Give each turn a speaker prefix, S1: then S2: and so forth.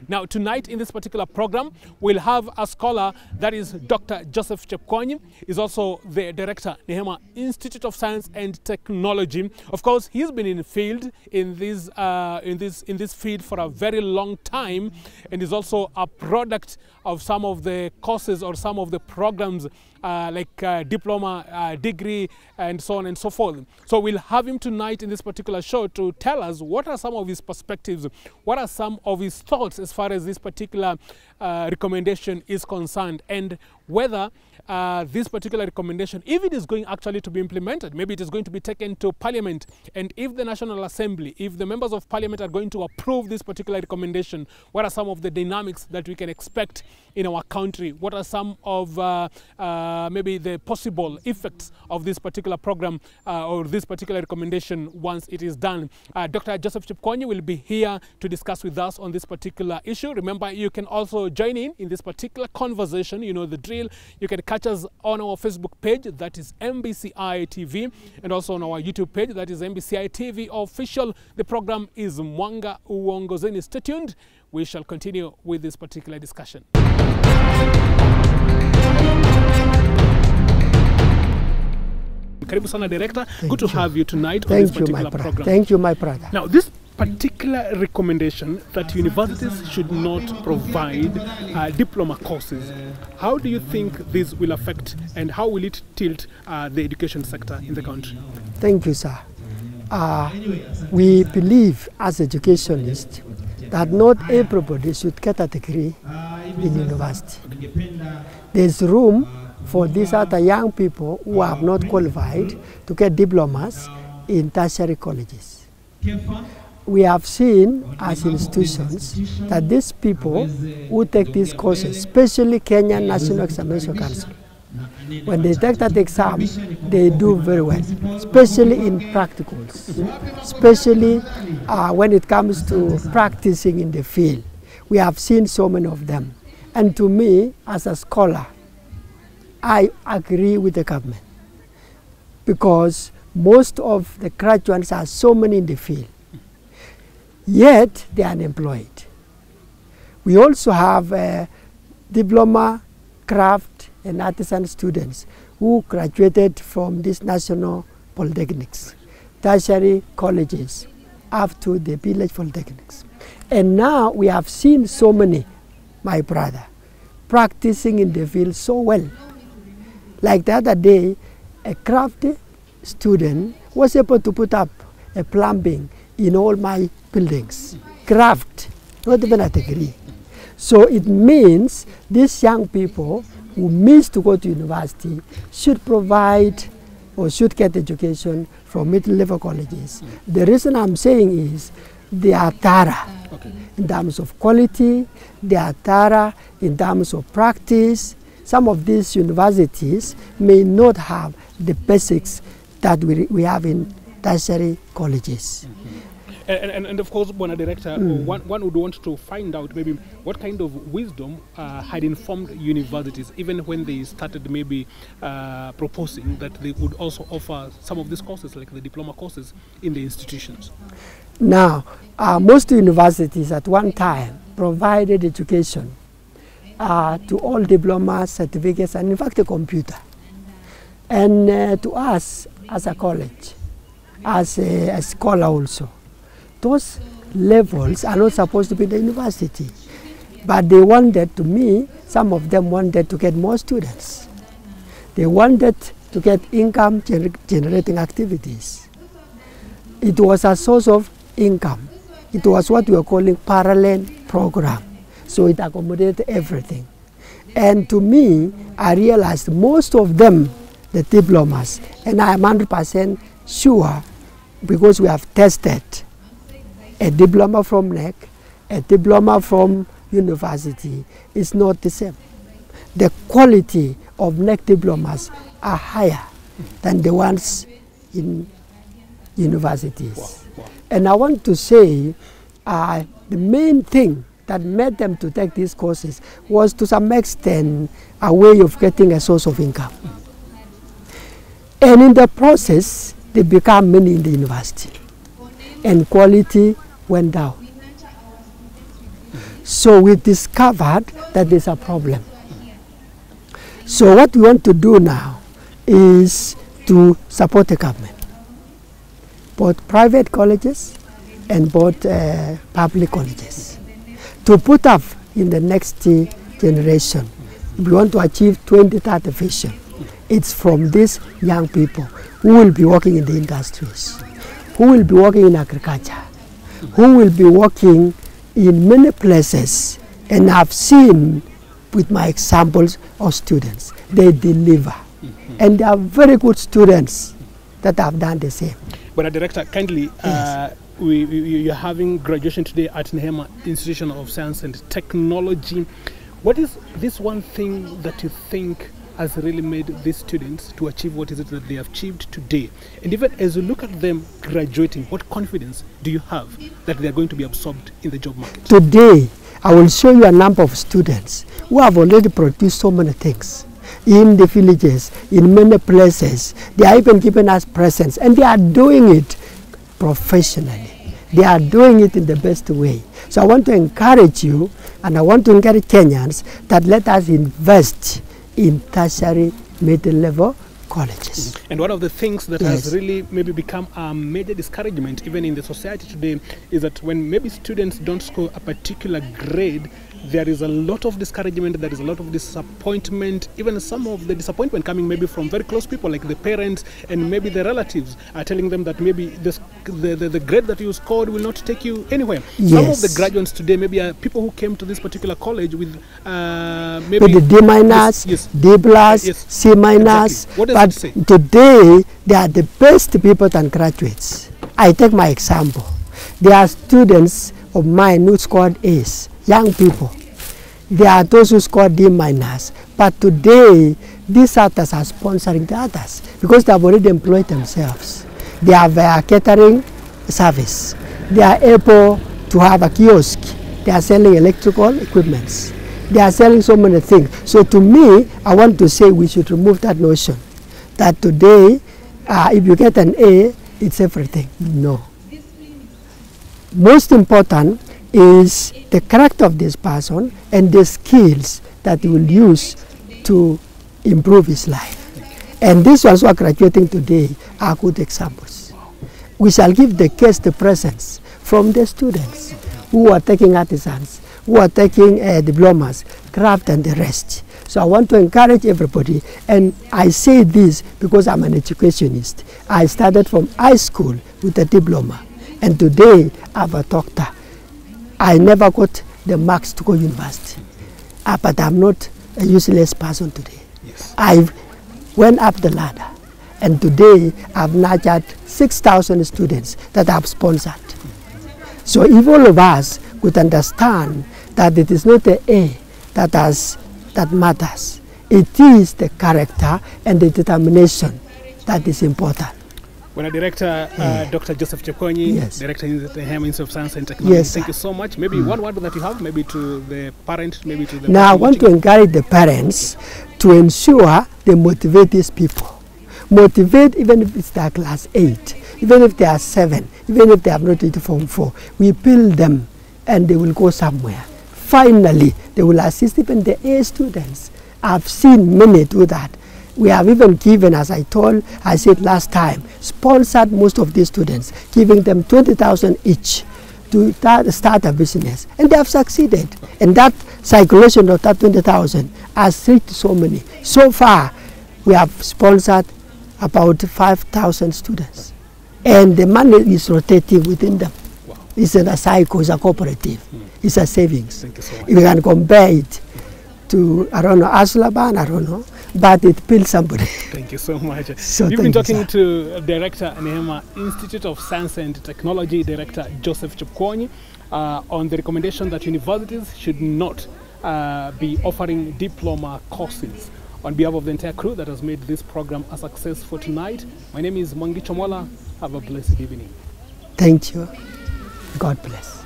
S1: Now, tonight in this particular program, we'll have a scholar, that is Dr. Joseph Chepkwony. He's also the director, Nehema Institute of Science and Technology. Of course, he's been in the field, in this field for a very long time, and is also a product of some of the courses or some of the programs like diploma, degree, and so on and so forth. So we'll have him tonight in this particular show to tell us what are some of his perspectives, what are some of his thoughts as far as this particular recommendation is concerned, and whether this particular recommendation, if it is going actually to be implemented, maybe it is going to be taken to Parliament, and if the National Assembly, if the members of Parliament are going to approve this particular recommendation, what are some of the dynamics that we can expect in our country? What are some of maybe the possible effects of this particular program or this particular recommendation once it is done? Dr. Joseph Chepkwony will be here to discuss with us on this particular issue. Remember, you can also join in this particular conversation. You know the drill. You can catch us on our Facebook page, that is MBCI TV, and also on our YouTube page, that is MBCI TV Official. The program is Mwanga Uongozeni. Stay tuned. We shall continue with this particular discussion. Karibu sana, Director. Good to have you tonight on this particular program.
S2: Thank you, my brother.
S1: Now, this particular recommendation that universities should not provide diploma courses, how do you think this will affect and how will it tilt the education sector in the country?
S2: Thank you, sir. We believe as educationists that not everybody should get a degree in university. There's room for these other young people who have not qualified to get diplomas in tertiary colleges. We have seen as institutions that these people who take these courses, especially Kenya National Examination Council, when they take that exam, they do very well, especially in practicals, especially when it comes to practicing in the field. We have seen so many of them. And to me, as a scholar, I agree with the government because most of the graduates are so many in the field, yet they are unemployed. We also have diploma, craft, and artisan students who graduated from these national polytechnics, tertiary colleges, up to the village polytechnics. And now we have seen so many, my brother, practicing in the field so well. Like the other day, a craft student was able to put up a plumbing in all my buildings. Craft, not even a degree. So it means these young people who miss to go to university should provide or should get education from middle-level colleges. The reason I'm saying is they are thorough in terms of quality, they are thorough in terms of practice. Some of these universities may not have the basics that we have in tertiary colleges.
S1: And of course, Bona Director, one would want to find out maybe what kind of wisdom had informed universities, even when they started maybe proposing that they would also offer some of these courses, like the diploma courses, in the institutions.
S2: Now, most universities at one time provided education to all diploma certificates and in fact a computer. And to us as a college, as a scholar also, those levels are not supposed to be the university. But they wanted, to me, some of them wanted to get more students. They wanted to get income generating activities. It was a source of income. It was what we are calling parallel program. So it accommodated everything. And to me, I realized most of them, the diplomas, and I am 100% sure because we have tested a diploma from NEC, a diploma from university is not the same. The quality of NEC diplomas are higher than the ones in universities. Wow. And I want to say the main thing that made them to take these courses was to some extent a way of getting a source of income. And in the process, they become many in the university. And quality went down. So we discovered that there's a problem. So what we want to do now is to support the government, both private colleges and both public colleges, to put up in the next generation. We want to achieve 2030 vision. It's from these young people who will be working in the industries, who will be working in agriculture, who will be working in many places, and I've seen with my examples of students, they deliver. And they are very good students that have done the same.
S1: But Director, kindly, yes. You're having graduation today at Nehema Institution of Science and Technology. What is this one thing that you think has really made these students to achieve what is it that they have achieved today? And even as you look at them graduating, what confidence do you have that they are going to be absorbed in the job market?
S2: Today, I will show you a number of students who have already produced so many things in the villages, in many places. They are even giving us presents, and they are doing it professionally. They are doing it in the best way. So I want to encourage you, and I want to encourage Kenyans that let us invest in tertiary middle-level colleges.
S1: And one of the things that has really maybe become a major discouragement even in the society today is that when maybe students don't score a particular grade, there is a lot of discouragement, there is a lot of disappointment, even some of the disappointment coming maybe from very close people like the parents and maybe the relatives are telling them that maybe the grade that you scored will not take you anywhere.
S2: Yes.
S1: Some of the graduates today maybe are people who came to this particular college with maybe
S2: with the D minus, D plus, C minus.
S1: Exactly. What does
S2: but
S1: it say?
S2: Today they are the best people than graduates. I take my example. There are students of mine who scored A's, young people. There are those who scored D minus. But today, these others are sponsoring the others because they have already employed themselves. They have a catering service. They are able to have a kiosk. They are selling electrical equipments. They are selling so many things. So to me, I want to say we should remove that notion that today, if you get an A, it's everything. No. Most important is the character of this person and the skills that he will use to improve his life. And these ones who are graduating today are good examples. We shall give the case the presents from the students who are taking artisans, who are taking diplomas, craft and the rest. So I want to encourage everybody, and I say this because I'm an educationist. I started from high school with a diploma, and today I'm a doctor. I never got the marks to go to university, but I'm not a useless person today.
S1: Yes.
S2: I went up the ladder, and today I've nurtured 6,000 students that I've sponsored. So if all of us could understand that it is not the A that matters, it is the character and the determination that is important.
S1: When Director Dr. Joseph Chepkonyi,
S2: yes.
S1: Director in the Nehema Institute of Science and Technology,
S2: yes,
S1: thank you so much. Maybe one word that you have, maybe to the parents, maybe to the...
S2: Now I want to encourage the parents to ensure they motivate these people. Motivate even if it's their class 8, even if they are 7, even if they have not reached Form 4. We build them and they will go somewhere. Finally, they will assist even the A students. I've seen many do that. We have even given, as I said last time, sponsored most of these students, giving them 20,000 each to start a business. And they have succeeded. And that circulation of that 20,000 has reached so many. So far, we have sponsored about 5,000 students. And the money is rotating within them.
S1: Wow.
S2: It's a cycle, it's a cooperative, it's a savings.
S1: Thank you so much.
S2: If we can compare it to, I don't know, Aslaban, I don't know, but it builds somebody.
S1: Thank you so much.
S2: So
S1: You've been talking to Director Nehema Institute of Science and Technology, Director Joseph Chepkonyi, on the recommendation that universities should not be offering diploma courses. On behalf of the entire crew that has made this program a success for tonight, my name is Mwangi Chomola. Have a blessed evening.
S2: Thank you. God bless.